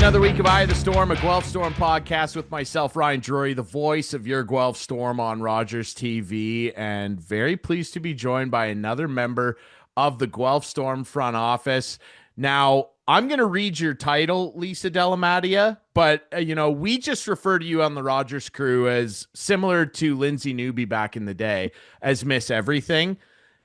another week of Eye of the Storm, a Guelph Storm podcast with myself, Ryan Drury, the voice of your Guelph Storm on Rogers TV, and very pleased to be joined by another member of the Guelph Storm front office. Now, I'm going to read your title, Lisa Della Mattia, but, we just refer to you on the Rogers crew as similar to Lindsay Newby back in the day as Miss Everything.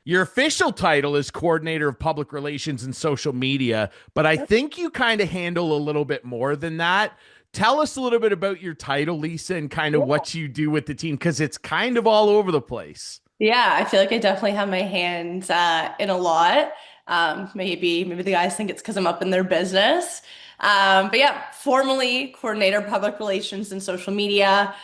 Your official title is Coordinator of Public Relations and Social Media, but I think you kind of handle a little bit more than that. Tell us a little bit about your title, Lisa, and kind of what you do with the team, because it's kind of all over the place. Yeah, I feel like I definitely have my hands in a lot. Maybe the guys think it's because I'm up in their business. But yeah, formally coordinator public relations and social media.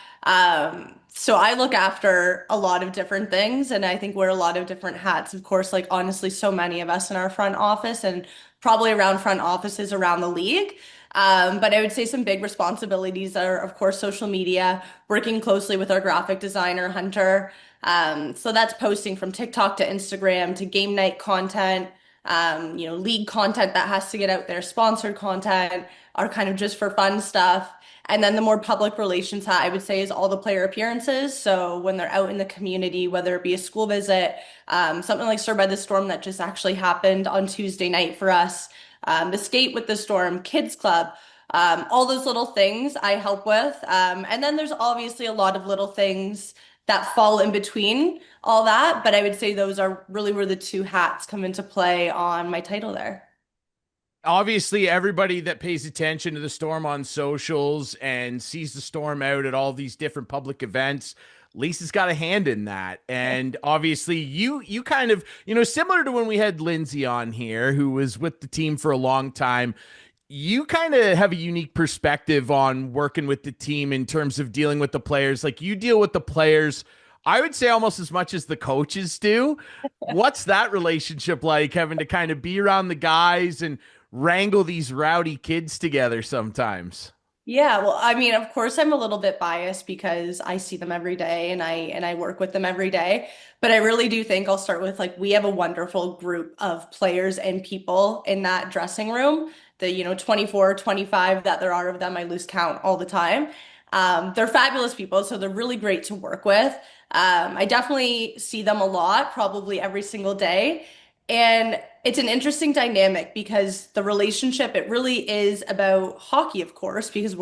So I look after a lot of different things and I think wear a lot of different hats. Of course, like honestly, so many of us in our front office and probably around front offices around the league. But I would say some big responsibilities are, of course, social media, working closely with our graphic designer, Hunter. So that's posting from TikTok to Instagram to game night content, league content that has to get out there, sponsored content, are kind of just for fun stuff. And then the more public relations hat, I would say, is all the player appearances. So when they're out in the community, whether it be a school visit, something like Stir by the Storm that just actually happened on Tuesday night for us, the Skate with the Storm, Kids Club, all those little things I help with. And then there's obviously a lot of little things that fall in between all that. But I would say those are really where the two hats come into play on my title there. Obviously, everybody that pays attention to the Storm on socials and sees the Storm out at all these different public events, Lisa's got a hand in that. And obviously, you kind of, similar to when we had Lindsay on here, who was with the team for a long time, you kind of have a unique perspective on working with the team in terms of dealing with the players. Like, you deal with the players, I would say, almost as much as the coaches do. What's that relationship like, having to kind of be around the guys and wrangle these rowdy kids together sometimes? Yeah, well, I mean, of course, I'm a little bit biased because I see them every day and I work with them every day. But I really do think I'll start with like we have a wonderful group of players and people in that dressing room. The, 24, 25 that there are of them, I lose count all the time. They're fabulous people, so they're really great to work with. I definitely see them a lot, probably every single day. And it's an interesting dynamic because the relationship, it really is about hockey, of course, because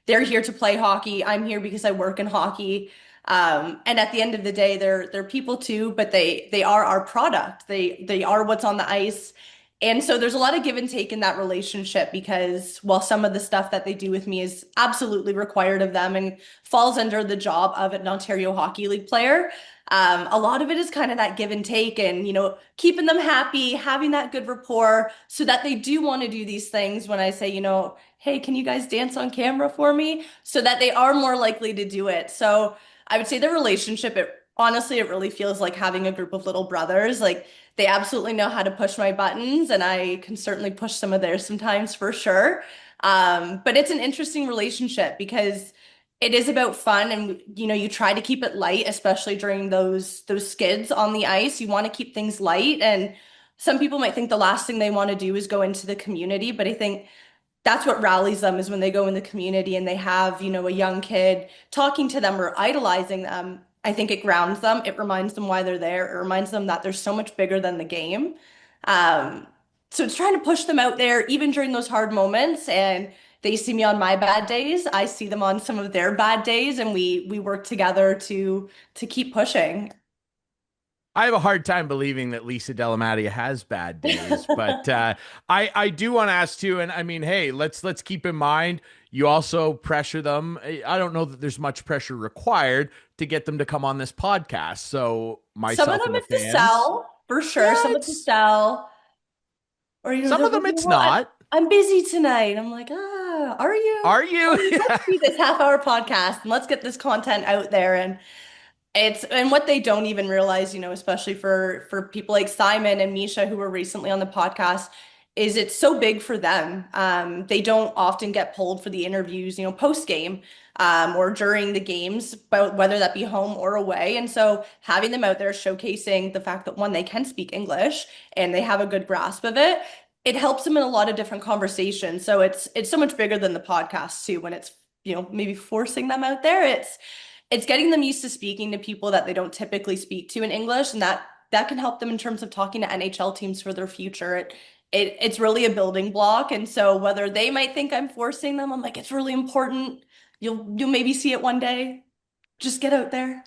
they're here to play hockey. I'm here because I work in hockey. And at the end of the day, they're people too, but they are our product. They are what's on the ice. And so there's a lot of give and take in that relationship because while some of the stuff that they do with me is absolutely required of them and falls under the job of an Ontario Hockey League player, a lot of it is kind of that give and take and, keeping them happy, having that good rapport so that they do want to do these things when I say, hey, can you guys dance on camera for me? So that they are more likely to do it. So I would say the relationship, honestly, it really feels like having a group of little brothers. Like they absolutely know how to push my buttons, and I can certainly push some of theirs sometimes for sure. But it's an interesting relationship because it is about fun, and you try to keep it light, especially during those skids on the ice. You want to keep things light, and some people might think the last thing they want to do is go into the community, but I think that's what rallies them is when they go in the community and they have, a young kid talking to them or idolizing them. I think it grounds them. It reminds them why they're there. It reminds them that they're so much bigger than the game. Um, so it's trying to push them out there even during those hard moments. And they see me on my bad days. I see them on some of their bad days, and we work together to keep pushing. I have a hard time believing that Lisa Della Mattia has bad days, but I do want to ask too. And I mean, hey, let's keep in mind you also pressure them. I don't know that there's much pressure required to get them to come on this podcast. So Some of myself them and the it's to fans, sell, for sure. yeah, Some it's to it's sell. Or some they're of like, them. It's well, not. I'm busy tonight. I'm like, are you? Are you? Let's do this half-hour podcast and let's get this content out there. And what they don't even realize, especially for people like Simon and Misha who were recently on the podcast, is it's so big for them. They don't often get pulled for the interviews, post game, or during the games, but whether that be home or away. And so having them out there showcasing the fact that one, they can speak English and they have a good grasp of it. it helps them in a lot of different conversations. So it's so much bigger than the podcast too, when it's, maybe forcing them out there. It's getting them used to speaking to people that they don't typically speak to in English, and that can help them in terms of talking to NHL teams for their future. It's really a building block. And so whether they might think I'm forcing them, I'm like, it's really important. You'll maybe see it one day. Just get out there.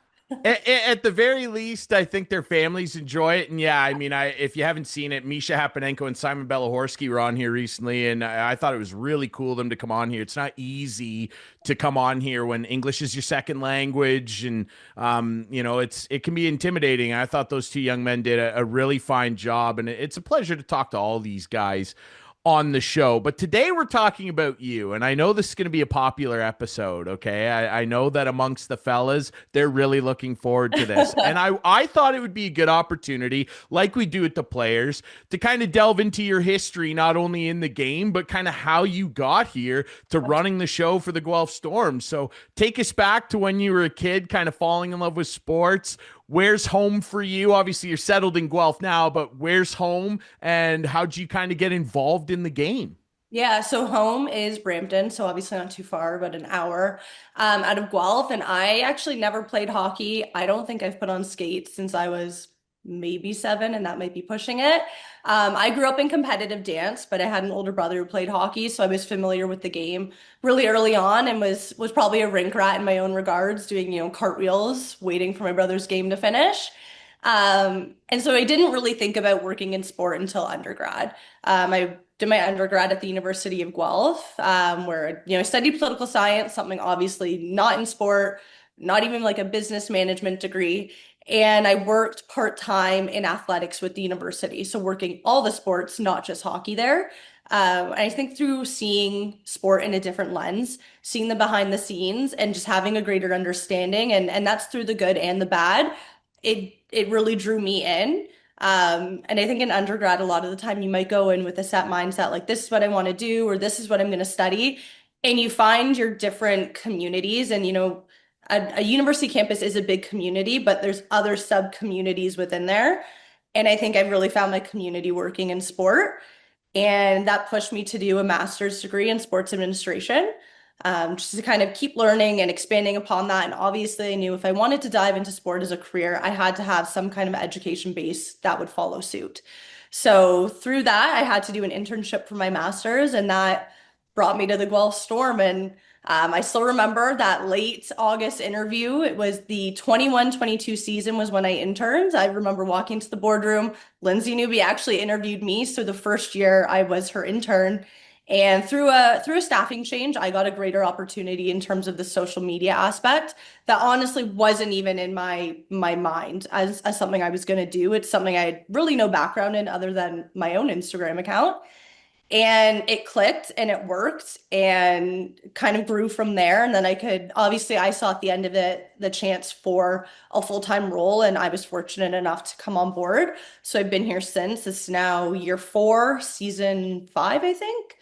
At the very least, I think their families enjoy it. And yeah, I mean, if you haven't seen it, Misha Hapanenko and Simon Belahorski were on here recently, and I thought it was really cool of them to come on here. It's not easy to come on here when English is your second language, and it can be intimidating. I thought those two young men did a really fine job, and it's a pleasure to talk to all these guys on the show. But today we're talking about you, and I know this is going to be a popular episode. Okay, I know that amongst the fellas, they're really looking forward to this, and I thought it would be a good opportunity, like we do with the players, to kind of delve into your history, not only in the game, but kind of how you got here to running the show for the Guelph Storm. So take us back to when you were a kid, kind of falling in love with sports. Where's home for you? Obviously, you're settled in Guelph now, but where's home, and how'd you kind of get involved in the game? Yeah, so home is Brampton, so obviously not too far, about an hour out of Guelph. And I actually never played hockey. I don't think I've put on skates since I was maybe 7, and that might be pushing it. I grew up in competitive dance, but I had an older brother who played hockey, so I was familiar with the game really early on, and was probably a rink rat in my own regards, doing, cartwheels, waiting for my brother's game to finish. And so I didn't really think about working in sport until undergrad. I did my undergrad at the University of Guelph, where, I studied political science, something obviously not in sport, not even like a business management degree. And I worked part-time in athletics with the university. So working all the sports, not just hockey there. And I think through seeing sport in a different lens, seeing the behind the scenes and just having a greater understanding, and that's through the good and the bad, it really drew me in. And I think in undergrad, a lot of the time you might go in with a set mindset, like this is what I want to do, or this is what I'm going to study. And you find your different communities. And, a university campus is a big community, but there's other sub communities within there. And I think I've really found my community working in sport. And that pushed me to do a master's degree in sports administration, just to kind of keep learning and expanding upon that. And obviously, I knew if I wanted to dive into sport as a career, I had to have some kind of education base that would follow suit. So through that, I had to do an internship for my master's, and that brought me to the Guelph Storm. And I still remember that late August interview. It was the 21-22 season was when I interned. I remember walking to the boardroom. Lindsay Newby actually interviewed me. So the first year I was her intern. And through a staffing change, I got a greater opportunity in terms of the social media aspect that honestly wasn't even in my mind as something I was going to do. It's something I had really no background in other than my own Instagram account. And it clicked and it worked and kind of grew from there. And then obviously, I saw at the end of it the chance for a full-time role, and I was fortunate enough to come on board. So I've been here since. It's now year 4, season 5, I think.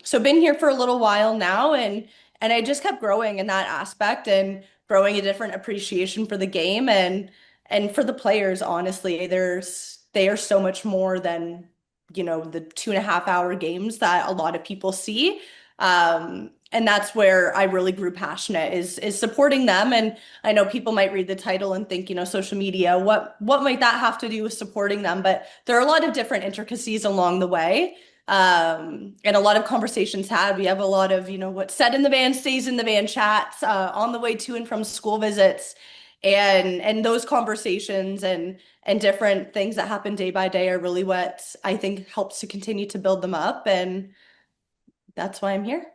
So been here for a little while now, and I just kept growing in that aspect and growing a different appreciation for the game and for the players, honestly. They are so much more than the 2.5 hour games that a lot of people see. And that's where I really grew passionate is supporting them. And I know people might read the title and think, social media, what might that have to do with supporting them? But there are a lot of different intricacies along the way. And a lot of conversations had. We have a lot of, what's said in the van stays in the van chats, on the way to and from school visits. And those conversations and different things that happen day by day are really what I think helps to continue to build them up. And that's why I'm here.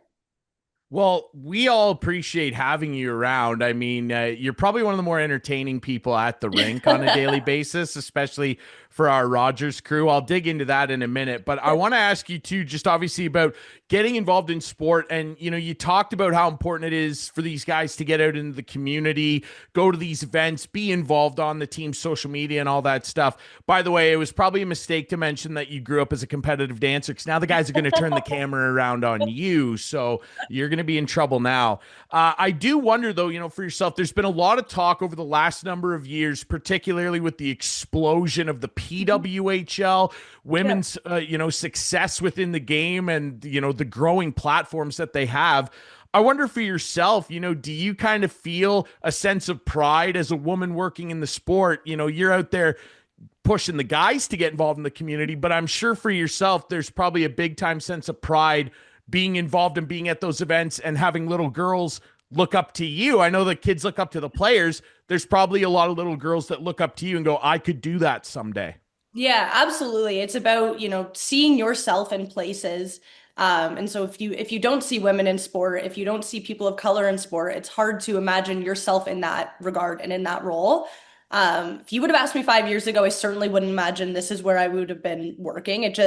Well, we all appreciate having you around. I mean, you're probably one of the more entertaining people at the rink on a daily basis, especially for our Rogers crew. I'll dig into that in a minute, but I want to ask you too, just obviously about getting involved in sport, and you talked about how important it is for these guys to get out into the community, go to these events, be involved on the team's social media and all that stuff. By the way, it was probably a mistake to mention that you grew up as a competitive dancer, because now the guys are going to turn the camera around on you, so you're going to be in trouble now. I do wonder, though, for yourself, there's been a lot of talk over the last number of years, particularly with the explosion of the PWHL, Yeah. women's, success within the game, and, the growing platforms that they have. I wonder for yourself, do you kind of feel a sense of pride as a woman working in the sport? You're out there pushing the guys to get involved in the community, but I'm sure for yourself, there's probably a big time sense of pride being involved and being at those events and having little girls look up to you. I know that kids look up to the players. There's probably a lot of little girls that look up to you and go, I could do that someday. Yeah, absolutely. It's about, seeing yourself in places. And so if you don't see women in sport, if you don't see people of color in sport, it's hard to imagine yourself in that regard and in that role. If you would have asked me 5 years ago, I certainly wouldn't imagine this is where I would have been working. It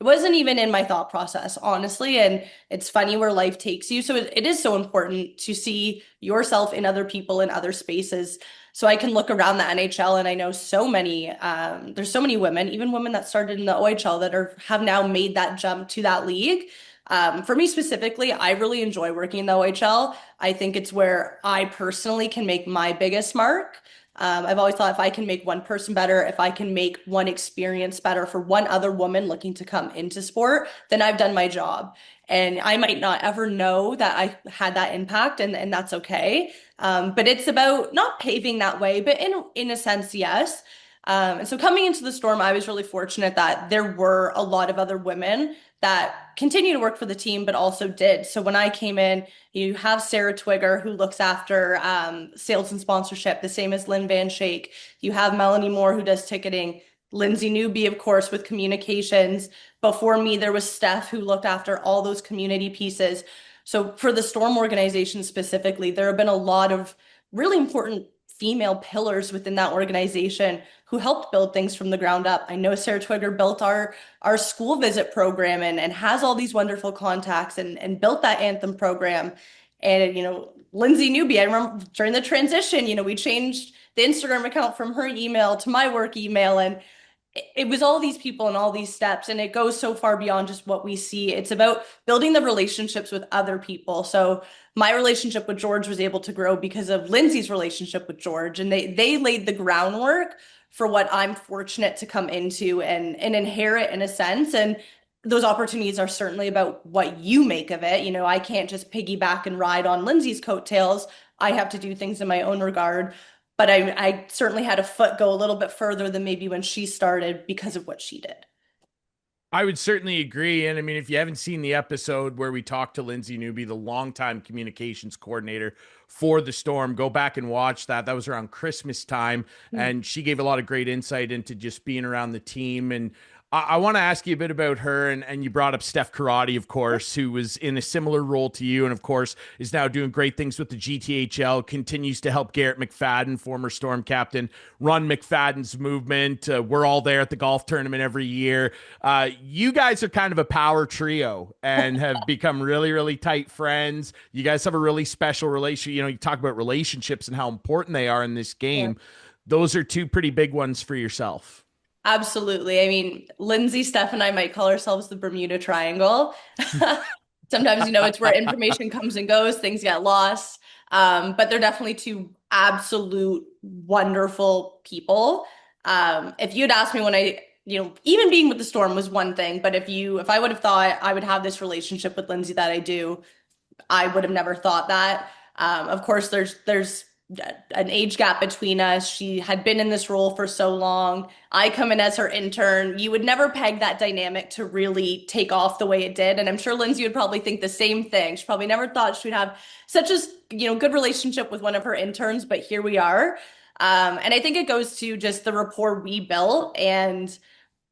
wasn't even in my thought process, honestly. And it's funny where life takes you. So it is so important to see yourself in other people in other spaces. So I can look around the NHL and I know there's so many women, even women that started in the OHL that have now made that jump to that league. For me specifically, I really enjoy working in the OHL. I think it's where I personally can make my biggest mark. I've always thought if I can make one person better, if I can make one experience better for one other woman looking to come into sport, then I've done my job. And I might not ever know that I had that impact, and that's okay. But it's about not paving that way, but in a sense, yes. And so coming into the Storm, I was really fortunate that there were a lot of other women that continue to work for the team, but also did. So when I came in, you have Sarah Twigger, who looks after sales and sponsorship, the same as Lynn Van Shake. You have Melanie Moore, who does ticketing. Lindsay Newby, of course, with communications. Before me, there was Steph, who looked after all those community pieces. So for the Storm organization specifically, there have been a lot of really important female pillars within that organization who helped build things from the ground up. I know Sarah Twigger built our school visit program and has all these wonderful contacts and built that Anthem program. And, Lindsay Newby, I remember during the transition, we changed the Instagram account from her email to my work email. And it was all these people and all these steps, and it goes so far beyond just what we see. It's about building the relationships with other people. So my relationship with George was able to grow because of Lindsay's relationship with George, and they laid the groundwork for what I'm fortunate to come into and inherit in a sense. And those opportunities are certainly about what you make of it. I can't just piggyback and ride on Lindsay's coattails. I have to do things in my own regard. But I certainly had a foot go a little bit further than maybe when she started because of what she did. I would certainly agree. And I mean, if you haven't seen the episode where we talked to Lindsay Newby, the longtime communications coordinator for the Storm, go back and watch that. That was around Christmas time. And she gave a lot of great insight into just being around the team. And I want to ask you a bit about her. And you brought up Steph Karate, of course, who was in a similar role to you. And of course, is now doing great things with the GTHL, continues to help Garrett McFadden, former Storm captain, run McFadden's movement. We're all there at the golf tournament every year. You guys are kind of a power trio and have become really, really tight friends. You guys have a really special relationship. You talk about relationships and how important they are in this Yeah. game. Those are two pretty big ones for yourself. Absolutely. I mean, Lindsay, Steph, and I might call ourselves the Bermuda Triangle. Sometimes, it's where information comes and goes, things get lost. But they're definitely two absolute wonderful people. If you'd asked me when even being with the Storm was one thing, but if I would have thought I would have this relationship with Lindsay that I do, I would have never thought that. Of course, there's an age gap between us. She had been in this role for so long. I come in as her intern. You would never peg that dynamic to really take off the way it did. And I'm sure Lindsay would probably think the same thing. She probably never thought she'd have such a, good relationship with one of her interns, but here we are. And I think it goes to just the rapport we built. And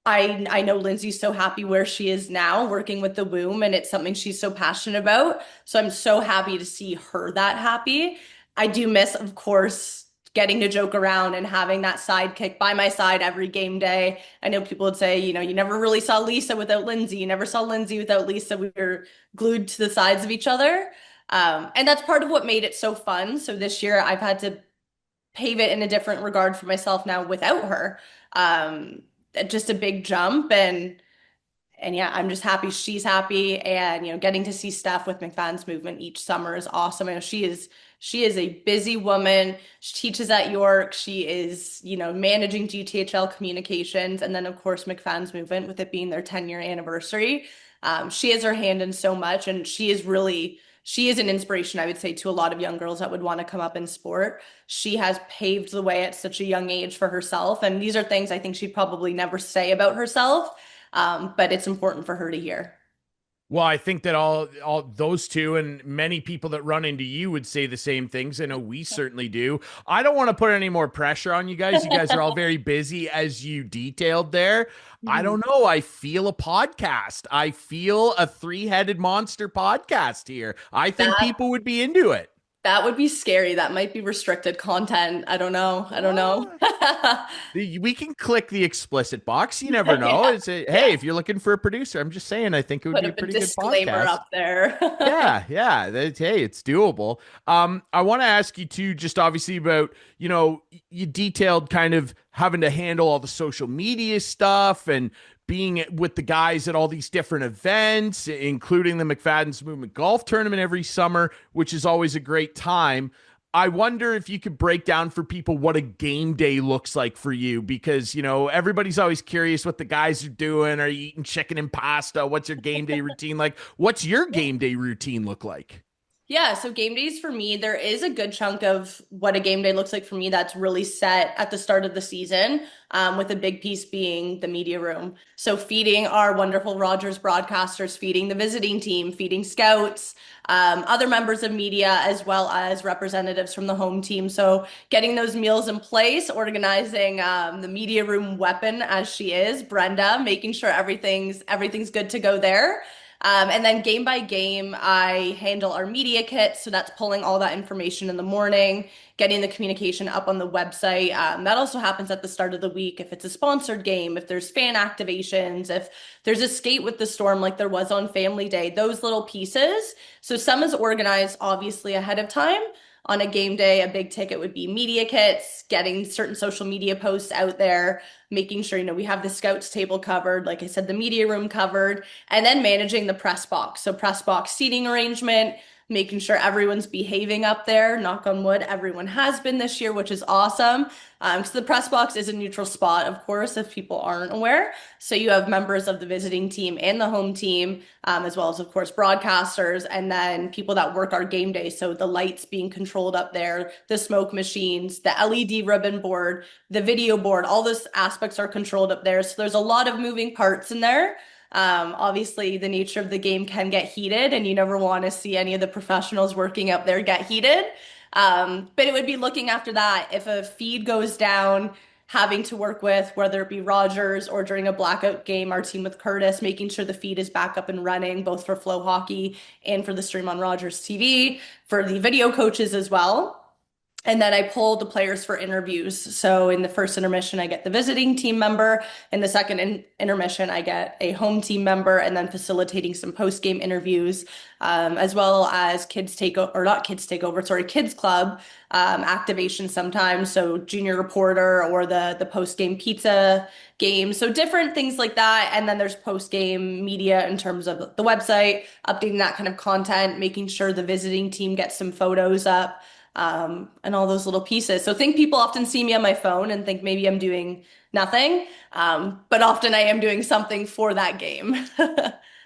I know Lindsay's so happy where she is now working with the womb, and it's something she's so passionate about. So I'm so happy to see her that happy. I do miss, of course, getting to joke around and having that sidekick by my side every game day. I know people would say, you never really saw Lisa without Lindsay. You never saw Lindsay without Lisa. We were glued to the sides of each other. And that's part of what made it so fun. So this year I've had to pave it in a different regard for myself now without her. Um, just a big jump and yeah, I'm just happy she's happy and getting to see Steph with McFadden's movement each summer is awesome. I know she is a busy woman. She teaches at York. She is, managing GTHL communications and then of course McFadden's movement with it being their 10-year anniversary. She has her hand in so much and she is an inspiration, I would say, to a lot of young girls that would want to come up in sport. She has paved the way at such a young age for herself. And these are things I think she'd probably never say about herself, but it's important for her to hear. Well, I think that all those two and many people that run into you would say the same things. I know we certainly do. I don't want to put any more pressure on you guys. You guys are all very busy, as you detailed there. I Mhm. don't know. I feel a podcast. I feel a three-headed monster podcast here. I think That people would be into it. that would be scary. That might be restricted content. I don't know. I don't know. Ah. We can click the explicit box. You never know. Yeah. It's a, hey, Yeah. if you're looking for a producer, I'm just saying, I think it would Put be a a pretty good disclaimer podcast. up there. Yeah. Hey, it's doable. I want to ask you too, just obviously about, you detailed kind of having to handle all the social media stuff and being with the guys at all these different events, including the McFadden's Movement Golf Tournament every summer, which is always a great time. I wonder if you could break down for people what a game day looks like for you because, everybody's always curious what the guys are doing. Are you eating chicken and pasta? What's your game day routine like? What's your game day routine look like? Yeah, so game days for me, there is a good chunk of what a game day looks like for me that's really set at the start of the season, with a big piece being the media room. So feeding our wonderful Rogers broadcasters, feeding the visiting team, feeding scouts, other members of media, as well as representatives from the home team. So getting those meals in place, organizing the media room weapon as she is, Brenda, making sure everything's good to go there. And then game by game, I handle our media kit. So that's pulling all that information in the morning, getting the communication up on the website. That also happens at the start of the week. If it's a sponsored game, if there's fan activations, if there's a skate with the storm like there was on Family Day, those little pieces. So some is organized obviously ahead of time. On a game day, a big ticket would be media kits, getting certain social media posts out there, making sure, we have the scouts table covered, like I said, the media room covered, and then managing the press box. So press box seating arrangement, making sure everyone's behaving up there. Knock on wood, everyone has been this year, which is awesome. So the press box is a neutral spot, of course, if people aren't aware. So you have members of the visiting team and the home team, as well as, of course, broadcasters, and then people that work our game day. So the lights being controlled up there, the smoke machines, the LED ribbon board, the video board, all those aspects are controlled up there. So there's a lot of moving parts in there. Obviously, the nature of the game can get heated, and you never want to see any of the professionals working up there get heated. But it would be looking after that. If a feed goes down, having to work with whether it be Rogers or during a blackout game, our team with Curtis, making sure the feed is back up and running, both for Flow Hockey and for the stream on Rogers TV, for the video coaches as well. And then I pull the players for interviews. So in the first intermission, I get the visiting team member. In the second intermission, I get a home team member, and then facilitating some post-game interviews, as well as kids take over, or not kids take over, sorry, kids club activation sometimes. So junior reporter or the post-game pizza game. So different things like that. And then there's post-game media in terms of the website, updating that kind of content, making sure the visiting team gets some photos up, and all those little pieces. So I think people often see me on my phone and think maybe I'm doing nothing, but often I am doing something for that game.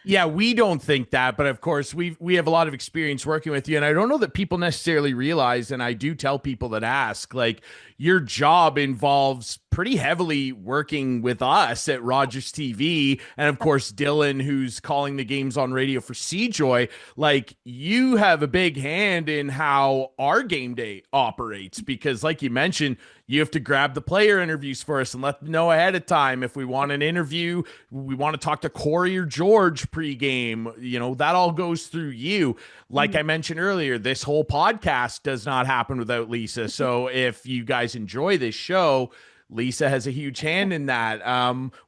Yeah, we don't think that, but of course we have a lot of experience working with you, and I don't know that people necessarily realize. And I do tell people that ask, like, your job involves pretty heavily working with us at Rogers TV. And of course, Dylan, who's calling the games on radio for Seajoy. Like, you have a big hand in how our game day operates because, like you mentioned, you have to grab the player interviews for us and let them know ahead of time if we want an interview, we want to talk to Corey or George pregame. That all goes through you. Like I mentioned earlier, this whole podcast does not happen without Lisa. So if you guys enjoy this show, Lisa has a huge hand in that.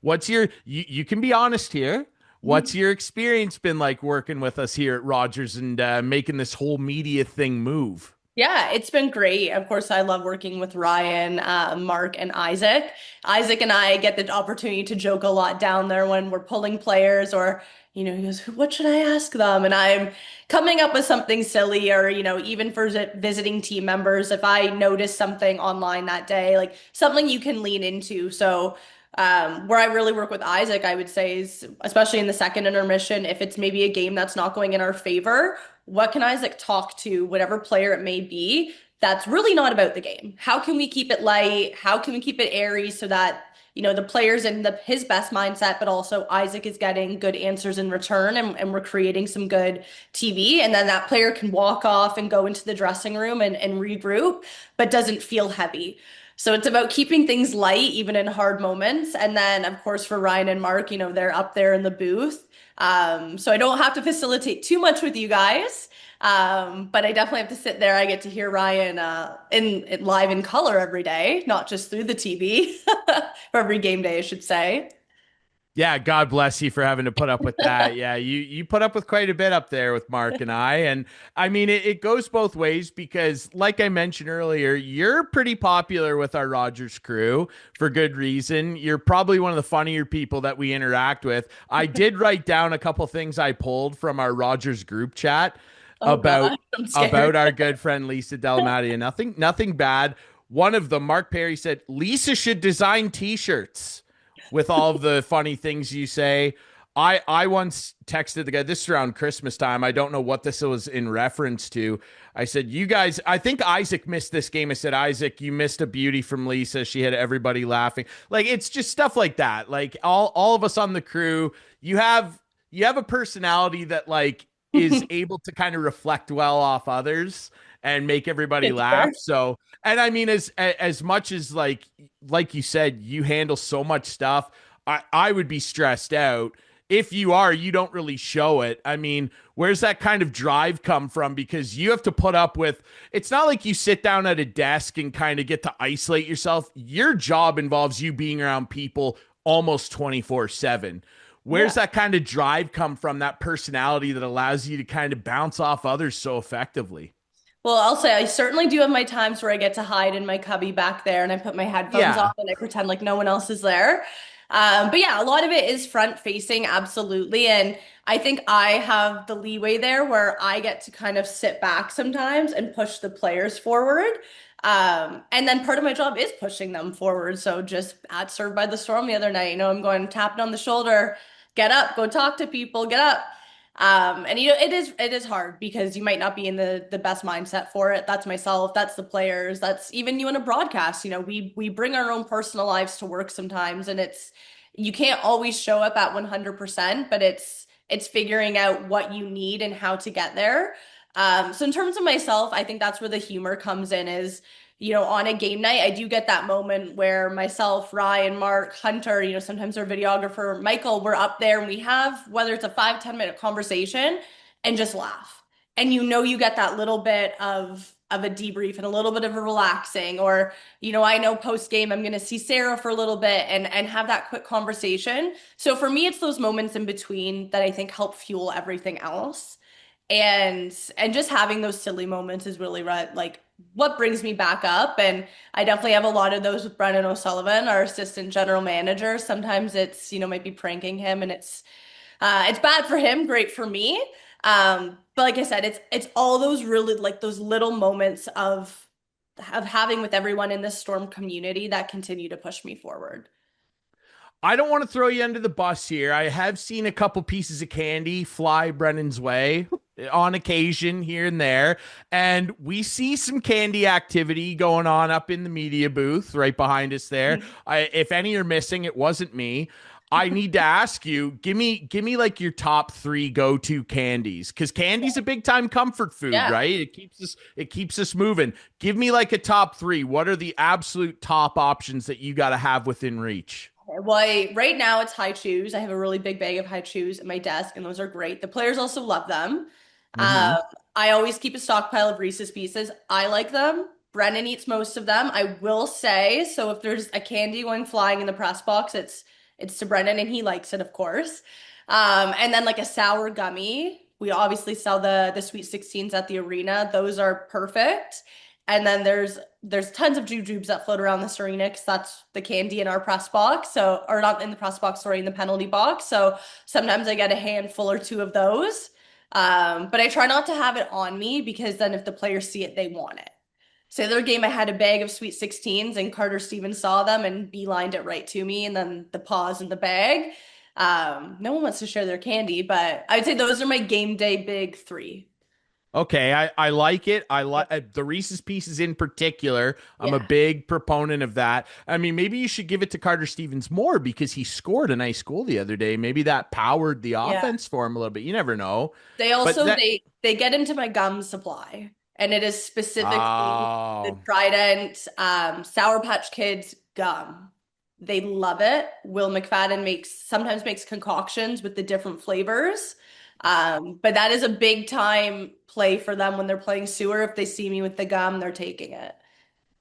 What's you can be honest here. What's your experience been like working with us here at Rogers and making this whole media thing move? Yeah, it's been great. Of course, I love working with Ryan, Mark, and Isaac. Isaac and I get the opportunity to joke a lot down there when we're pulling players, or, he goes, "What should I ask them?" And I'm coming up with something silly, or, even for visiting team members, if I notice something online that day, like something you can lean into. So, where I really work with Isaac, I would say, is especially in the second intermission, if it's maybe a game that's not going in our favor, what can Isaac talk to whatever player it may be that's really not about the game? How can we keep it light? How can we keep it airy so that, the players in his best mindset, but also Isaac is getting good answers in return, and we're creating some good TV. And then that player can walk off and go into the dressing room and regroup, but doesn't feel heavy. So it's about keeping things light, even in hard moments. And then, of course, for Ryan and Mark, they're up there in the booth. So I don't have to facilitate too much with you guys. But I definitely have to sit there. I get to hear Ryan in live in color every day, not just through the TV, for every game day, I should say. Yeah, God bless you for having to put up with that. Yeah, you put up with quite a bit up there with Mark and I. And I mean, it goes both ways because, like I mentioned earlier, you're pretty popular with our Rogers crew for good reason. You're probably one of the funnier people that we interact with. I did write down a couple things I pulled from our Rogers group chat Oh about gosh, I'm scared. our good friend Lisa Della Mattia. Nothing bad. One of them, Mark Perry, said Lisa should design T-shirts with all of the funny things you say. I once texted the guy, this is around Christmas time. I don't know what this was in reference to. I said, you guys, I think Isaac missed this game. I said, Isaac, you missed a beauty from Lisa. She had everybody laughing. Like, it's just stuff like that. Like, all of us on the crew, you have a personality that, like, is able to kind of reflect well off others and make everybody Good to hear. laugh. So, and I mean, as much as, like you said, you handle so much stuff, I would be stressed out. If you don't really show it. I mean, where's that kind of drive come from? Because you have to put up with, it's not like you sit down at a desk and kind of get to isolate yourself. Your job involves you being around people almost 24/7. Where's Yeah. that kind of drive come from, that personality that allows you to kind of bounce off others so effectively? Well, I'll say I certainly do have my times where I get to hide in my cubby back there and I put my headphones on Yeah. and I pretend like no one else is there. But yeah, a lot of it is front facing, absolutely. And I think I have the leeway there where I get to kind of sit back sometimes and push the players forward. And then part of my job is pushing them forward. So just at Served by the Storm the other night, I'm going tapping on the shoulder, get up, go talk to people, get up. And it is hard because you might not be in the best mindset for it. That's myself, that's the players, that's even you in a broadcast. We bring our own personal lives to work sometimes, and you can't always show up at 100%, but it's figuring out what you need and how to get there. So in terms of myself, I think that's where the humor comes in is, on a game night, I do get that moment where myself, Ryan, Mark, Hunter, sometimes our videographer, Michael, we're up there and we have, whether it's a 5-10 minute conversation, and just laugh. And you get that little bit of a debrief and a little bit of a relaxing, or, I know post game I'm going to see Sarah for a little bit and have that quick conversation. So for me, it's those moments in between that I think help fuel everything else. And just having those silly moments is really like what brings me back up. And I definitely have a lot of those with Brendan O'Sullivan, our assistant general manager. Sometimes it's, might be pranking him, and it's bad for him, great for me. But like I said, it's all those really, like, those little moments of having with everyone in this Storm community that continue to push me forward. I don't want to throw you under the bus here. I have seen a couple pieces of candy fly Brennan's way on occasion here and there. And we see some candy activity going on up in the media booth right behind us there. If any are missing, it wasn't me. I need to ask you, give me like your top three go-to candies, because candy's a big time comfort food, Yeah. right? It keeps us moving. Give me like a top three. What are the absolute top options that you got to have within reach? Well, right now it's high chews. I have a really big bag of high chews at my desk, and those are great. The players also love them. Mm-hmm. I always keep a stockpile of Reese's Pieces. I like them. Brennan eats most of them. I will say, so if there's a candy going flying in the press box, it's to Brennan, and he likes it, of course. And then like a sour gummy. We obviously sell the Sweet 16s at the arena. Those are perfect. And then there's tons of jujubes that float around this arena because that's the candy in our press box. So, or not in the press box, sorry, in the penalty box. So sometimes I get a handful or two of those. But I try not to have it on me because then if the players see it, they want it. So the other game, I had a bag of Sweet 16s and Carter Stevens saw them and beelined it right to me, and then the paws in the bag. No one wants to share their candy, but I would say those are my game day big three. Okay, I like it. I like the Reese's Pieces in particular. I'm a Yeah. big proponent of that. I mean, maybe you should give it to Carter Stevens more because he scored a nice goal the other day. Maybe that powered the Yeah. offense for him a little bit. You never know. They But also that they get into my gum supply, and it is specifically the oh, Trident Sour Patch Kids gum. They love it. Will McFadden sometimes makes concoctions with the different flavors. But that is a big time play for them when they're playing sewer. If they see me with the gum, they're taking it.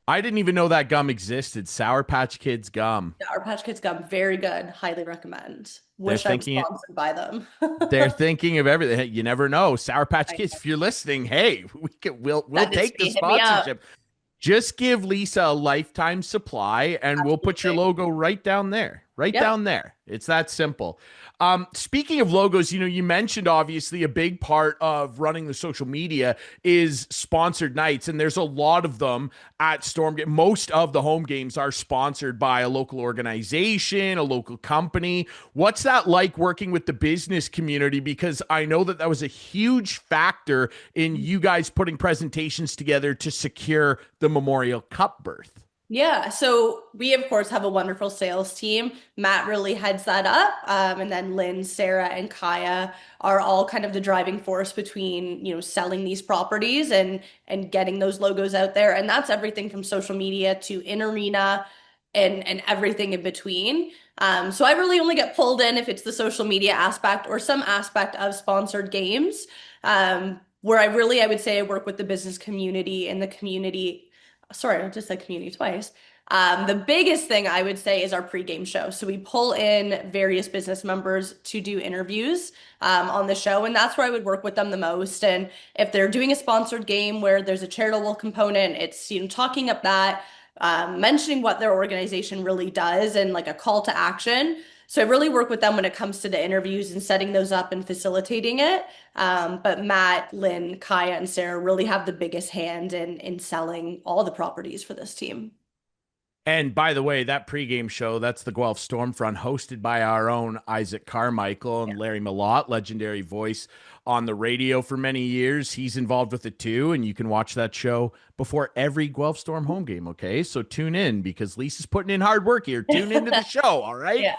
I didn't even know that gum existed. Sour Patch Kids gum. Sour Patch Kids gum, very good. Highly recommend. They're Wish I was thinking sponsored by them. they're thinking of everything. Hey, you never know. Sour Patch Kids, if you're listening, hey, we'll Send it to take the me. Hit me up. sponsorship. Just give Lisa a lifetime supply and we'll put your Absolutely. logo right down there. Right Yep. down there. It's that simple. Speaking of logos, you mentioned obviously a big part of running the social media is sponsored nights, and there's a lot of them at Storm. Most of the home games are sponsored by a local organization, a local company. What's that like working with the business community? Because I know that was a huge factor in you guys putting presentations together to secure the Memorial Cup berth. Yeah, so we of course have a wonderful sales team. Matt really heads that up, and then Lynn, Sarah, and Kaya are all kind of the driving force between selling these properties and getting those logos out there. And that's everything from social media to in arena and everything in between. So I really only get pulled in if it's the social media aspect or some aspect of sponsored games, where I would say I work with the business community and the community. Sorry, I just said community twice. The biggest thing I would say is our pregame show. So we pull in various business members to do interviews on the show, and that's where I would work with them the most. And if they're doing a sponsored game where there's a charitable component, it's talking up that, mentioning what their organization really does, and like a call to action. So I really work with them when it comes to the interviews and setting those up and facilitating it. But Matt, Lynn, Kaya, and Sarah really have the biggest hand in selling all the properties for this team. And by the way, that pregame show, that's the Guelph Stormfront, hosted by our own Isaac Carmichael and Larry Malott, legendary voice on the radio for many years. He's involved with it too, and you can watch that show before every Guelph Storm home game, okay? So tune in because Lisa's putting in hard work here. Tune into the show, all right? Yeah.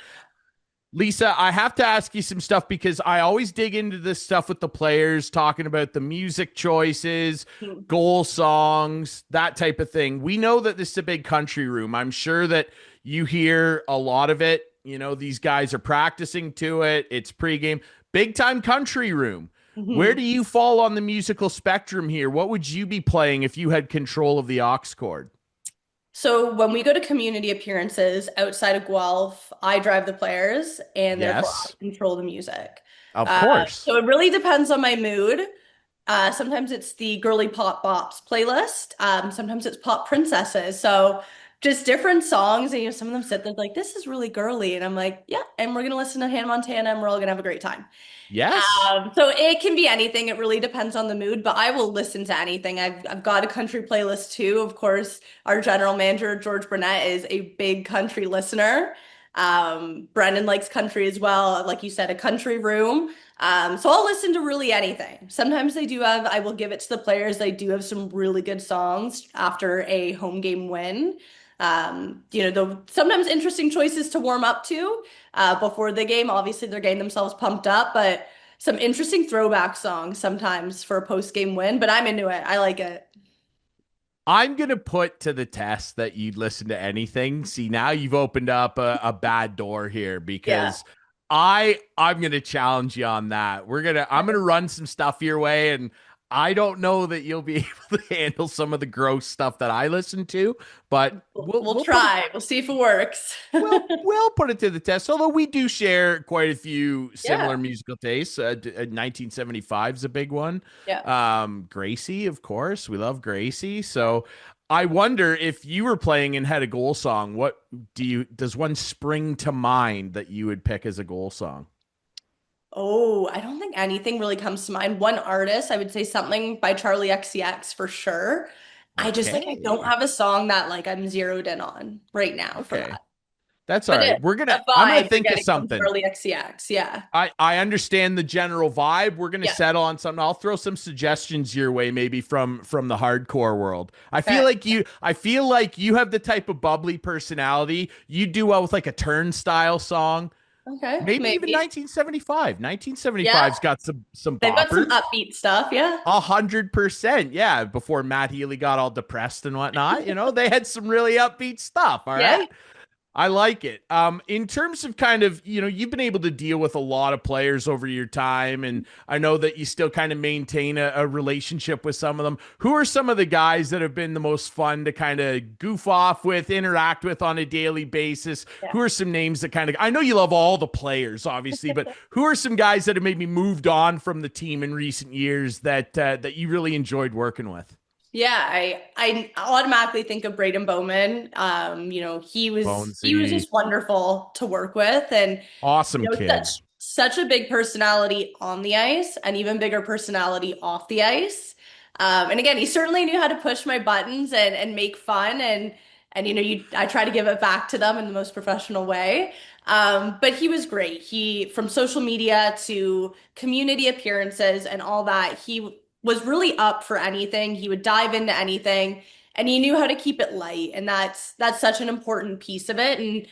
Lisa, I have to ask you some stuff because I always dig into this stuff with the players, talking about the music choices, goal songs, that type of thing. We know that this is a big country room. I'm sure that you hear a lot of it. These guys are practicing to it. It's pregame. Big time country room. Where Mhm. do you fall on the musical spectrum here? What would you be playing if you had control of the aux cord? So when we go to community appearances outside of Guelph, I drive the players, and therefore I Yes, control the music. of course. So it really depends on my mood. Sometimes it's the girly pop bops playlist. Sometimes it's pop princesses. So just different songs, and some of them sit there like, "This is really girly," and I'm like, "Yeah," and we're gonna listen to Hannah Montana, and we're all gonna have a great time. Yes. So it can be anything. It really depends on the mood, but I will listen to anything. I've got a country playlist too. Of course, our general manager, George Burnett, is a big country listener. Brendan likes country as well. Like you said, a country room. So I'll listen to really anything. Sometimes they do have, I will give it to the players. They do have some really good songs after a home game win. Sometimes interesting choices to warm up to before the game. Obviously, they're getting themselves pumped up, but some interesting throwback songs sometimes for a post-game win. But I'm into it. I like it. I'm gonna put to the test that you'd listen to anything. See, now you've opened up a bad door here Yeah. because I'm gonna challenge you on that. I'm gonna run some stuff your way, and I don't know that you'll be able to handle some of the gross stuff that I listen to, but We'll we'll put it try. We'll see if it works. we'll put it to the test. Although we do share quite a few similar Yeah. musical tastes. 1975 is a big one. Yeah. Gracie, of course, we love Gracie. So I wonder if you were playing and had a goal song, what does one spring to mind that you would pick as a goal song? Oh, I don't think anything really comes to mind. One artist, I would say something by Charlie XCX for sure. I don't Okay, have a song that like I'm zeroed in on right now for okay, that. that's all But right. a I'm gonna vibe you're think of getting from something. Charlie XCX. Yeah. I understand the general vibe. We're gonna Yeah. settle on something. I'll throw some suggestions your way, maybe from the hardcore world. Okay. I feel like you have the type of bubbly personality. You do well with like a turnstile song. Okay. Maybe even Maybe. 1975. Yeah. 1975's got some They've got some boppers. upbeat stuff. Yeah. 100%. Yeah. Before Matt Healy got all depressed and whatnot, they had some really upbeat stuff. All Yeah. right. I like it. In terms of kind of, you've been able to deal with a lot of players over your time, and I know that you still kind of maintain a relationship with some of them. Who are some of the guys that have been the most fun to kind of goof off with, interact with on a daily basis? Yeah. Who are some names that I know you love all the players, obviously, but who are some guys that have maybe moved on from the team in recent years that you really enjoyed working with? Yeah, I automatically think of Braden Bowman. He was Bonesy, just wonderful to work with, and awesome such kid. such a big personality on the ice, and even bigger personality off the ice. And again, he certainly knew how to push my buttons and make fun, and I try to give it back to them in the most professional way. But he was great. He from social media to community appearances and all that. He was really up for anything. He would dive into anything and he knew how to keep it light. And that's such an important piece of it. And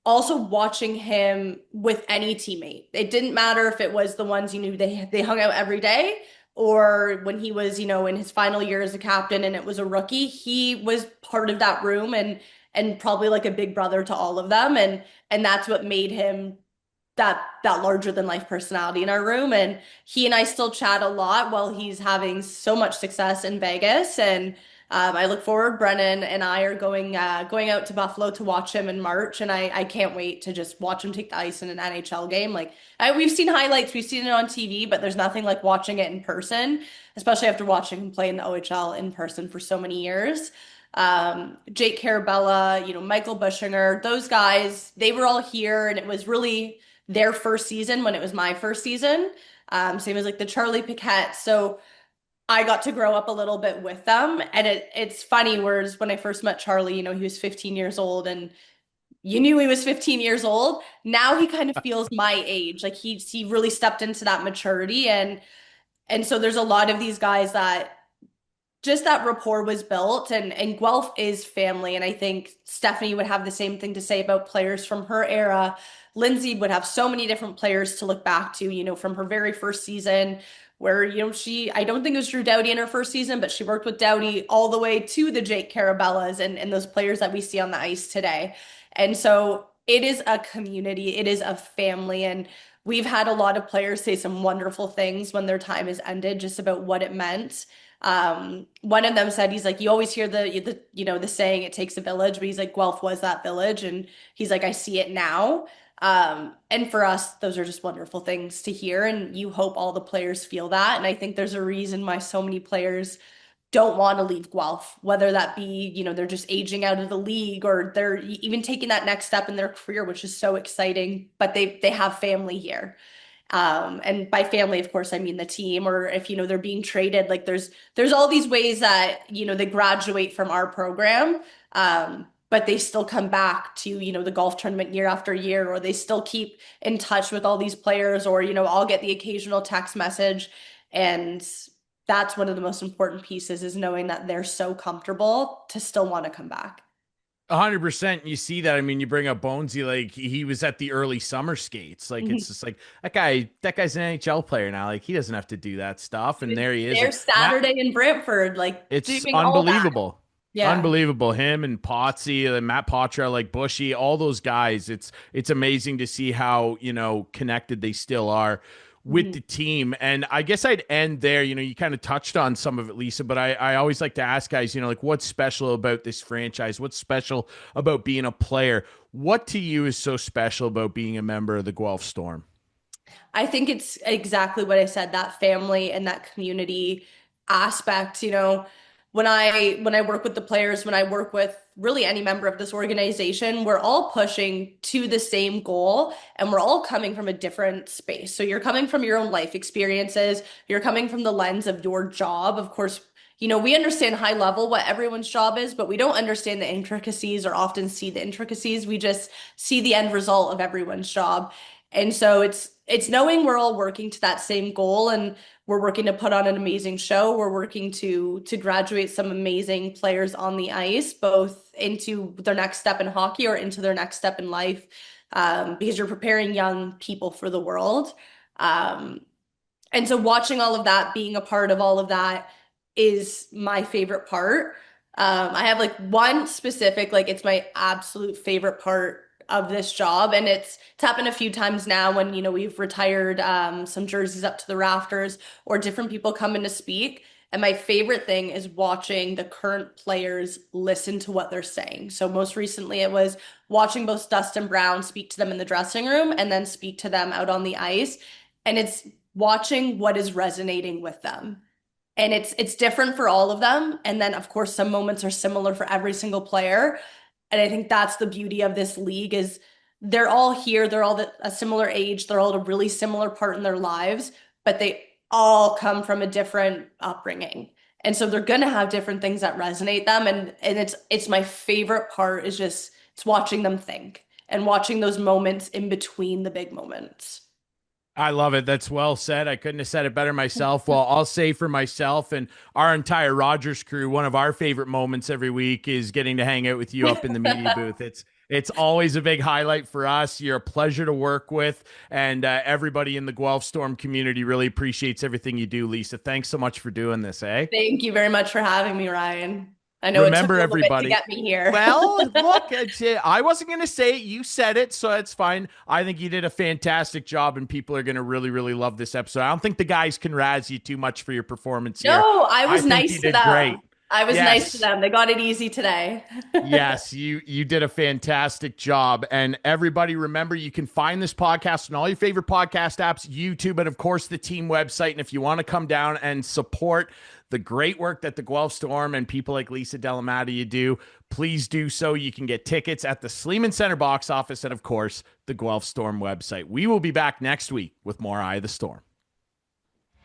also watching him with any teammate. It didn't matter if it was the ones you knew they hung out every day or when he was, in his final year as a captain and it was a rookie, he was part of that room and probably like a big brother to all of them and that's what made him that larger than life personality in our room. And he and I still chat a lot while he's having so much success in Vegas. And I look forward. Brennan and I are going out to Buffalo to watch him in March, and I can't wait to just watch him take the ice in an NHL game. Like we've seen highlights, we've seen it on TV, but there's nothing like watching it in person, especially after watching him play in the OHL in person for so many years. Jake Carabella, Michael Bushinger, those guys, they were all here, and it was really their first season when it was my first season. Same as like the Charlie Piquette. So I got to grow up a little bit with them. And it's funny, whereas when I first met Charlie, he was 15 years old and you knew he was 15 years old. Now he kind of feels my age. Like he really stepped into that maturity and so there's a lot of these guys that just that rapport was built and Guelph is family and I think Stephanie would have the same thing to say about players from her era. Lindsay would have so many different players to look back to, from her very first season where she I don't think it was Drew Doughty in her first season, but she worked with Doughty all the way to the Jake Carabellas and those players that we see on the ice today. And so it is a community, it is a family and we've had a lot of players say some wonderful things when their time has ended just about what it meant. One of them said, he's like, you always hear the saying, it takes a village, but he's like, Guelph was that village. And he's like, I see it now. And for us, those are just wonderful things to hear. And you hope all the players feel that. And I think there's a reason why so many players don't want to leave Guelph, whether that be, they're just aging out of the league or they're even taking that next step in their career, which is so exciting, but they have family here. And by family, of course, I mean the team, or if, they're being traded, like there's all these ways that, they graduate from our program. but they still come back to, the golf tournament year after year, or they still keep in touch with all these players, or, I'll get the occasional text message. And that's one of the most important pieces, is knowing that they're so comfortable to still want to come back. 100%. You see that. I mean, you bring up Bonesy, like he was at the early summer skates. Like it's just like that guy's an NHL player now. Like he doesn't have to do that stuff. He And was there he is. there Like Matt, Saturday in Brantford, like it's doing all that. unbelievable. Yeah. Unbelievable. Him and Potsy and Matt Poitras, like Bushy, all those guys. It's amazing to see how, connected they still are with Mhm. the team. And I guess I'd end there. You kind of touched on some of it, Lisa, but I always like to ask guys, like what's special about this franchise? What's special about being a player? What to you is so special about being a member of the Guelph Storm? I think it's exactly what I said, that family and that community aspect, when I work with the players, when I work with really any member of this organization, we're all pushing to the same goal, and we're all coming from a different space. So you're coming from your own life experiences, you're coming from the lens of your job. Of course, we understand high level what everyone's job is, but we don't understand the intricacies or often see the intricacies. We just see the end result of everyone's job. And so it's knowing we're all working to that same goal, and we're working to put on an amazing show. We're working to graduate some amazing players on the ice, both into their next step in hockey or into their next step in life, because you're preparing young people for the world. Um, and so watching all of that, being a part of all of that is my favorite part. I have like one specific, like it's my absolute favorite part of this job. And it's happened a few times now when, we've retired some jerseys up to the rafters, or different people come in to speak. And my favorite thing is watching the current players listen to what they're saying. So most recently it was watching both Dustin Brown speak to them in the dressing room and then speak to them out on the ice. And it's watching what is resonating with them. And it's different for all of them. And then of course some moments are similar for every single player. And I think that's the beauty of this league, is they're all here, they're all a similar age, they're all at a really similar part in their lives, but they all come from a different upbringing. And so they're going to have different things that resonate them, and it's my favorite part, is just it's watching them think and watching those moments in between the big moments. I love it. That's well said. I couldn't have said it better myself. Well, I'll say for myself and our entire Rogers crew, one of our favorite moments every week is getting to hang out with you up in the media booth. It's always a big highlight for us. You're a pleasure to work with, and everybody in the Guelph Storm community really appreciates everything you do, Lisa. Thanks so much for doing this, eh? Thank you very much for having me, Ryan. I know it took Remember, a little bit to everybody. get me here. Well, look, I wasn't going to say it. You said it, so it's fine. I think you did a fantastic job, and people are going to really, really love this episode. I don't think the guys can razz you too much for your performance here. No, I I was think nice you to did great. them. I was nice to Yes. them. They got it easy today. Yes, you did a fantastic job. And everybody, remember, you can find this podcast on all your favorite podcast apps, YouTube, and of course the team website. And if you want to come down and support the great work that the Guelph Storm and people like Lisa Della Mattia do, please do so. You can get tickets at the Sleeman Center box office and of course the Guelph Storm website. We will be back next week with more Eye of the Storm.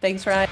Thanks, Ryan.